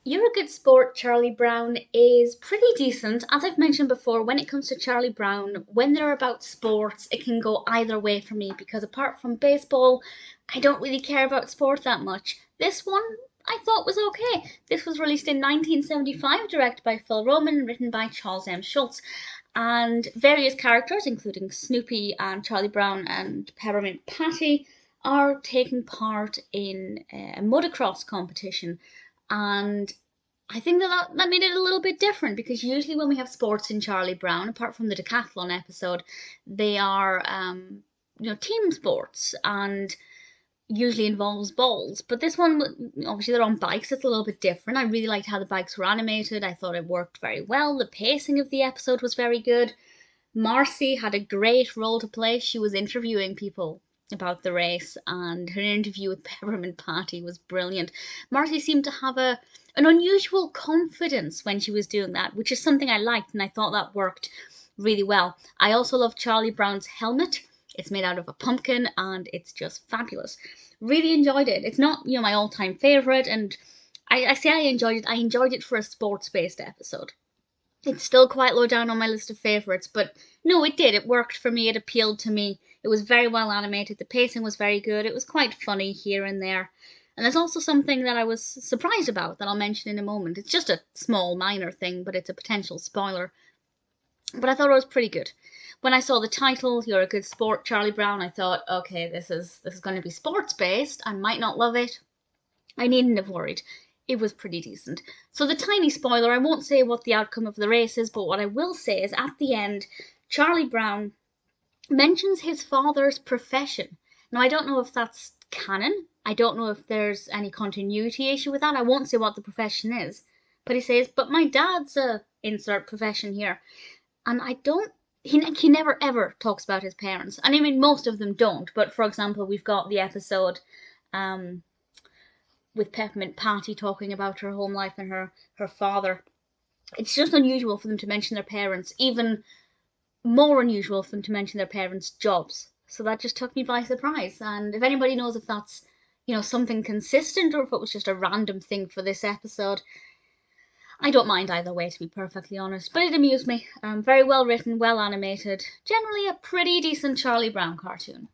You're a Good Sport, Charlie Brown is pretty decent. As I've mentioned before, when it comes to Charlie Brown, when they're about sports, it can go either way for me because apart from baseball, I don't really care about sport that much. This one I thought was okay. This was released in 1975, directed by Phil Roman, written by Charles M. Schulz. And various characters, including Snoopy and Charlie Brown and Peppermint Patty, are taking part in a motocross competition. And I think that made it a little bit different because usually when we have sports in Charlie Brown, apart from the decathlon episode, they are team sports and usually involves balls. But this one, obviously, they're on bikes. It's a little bit different. I really liked how the bikes were animated. I thought it worked very well. The pacing of the episode was very good. Marcie had a great role to play. She was interviewing people about the race, and her interview with Peppermint Patty was brilliant. Marcie seemed to have an unusual confidence when she was doing that, which is something I liked, and I thought that worked really well. I also love Charlie Brown's helmet. It's made out of a pumpkin, and it's just fabulous. Really enjoyed it. It's not, my all-time favorite, and I say I enjoyed it. I enjoyed it for a sports-based episode. It's still quite low down on my list of favourites, but no, it did. It worked for me. It appealed to me. It was very well animated. The pacing was very good. It was quite funny here and there. And there's also something that I was surprised about that I'll mention in a moment. It's just a small, minor thing, but it's a potential spoiler. But I thought it was pretty good. When I saw the title, You're a Good Sport, Charlie Brown, I thought, okay, this is going to be sports based. I might not love it. I needn't have worried. It was pretty decent. So the tiny spoiler, I won't say what the outcome of the race is, but what I will say is at the end, Charlie Brown mentions his father's profession. Now, I don't know if that's canon. I don't know if there's any continuity issue with that. I won't say what the profession is. But he says, but my dad's a insert profession here. And I don't, he never ever talks about his parents. And I mean, most of them don't. But for example, we've got the episode with Peppermint Patty talking about her home life and her father. It's just unusual for them to mention their parents, even more unusual for them to mention their parents' jobs. So that just took me by surprise. And if anybody knows if that's, something consistent or if it was just a random thing for this episode, I don't mind either way, to be perfectly honest. But it amused me. Very well written, well animated. Generally a pretty decent Charlie Brown cartoon.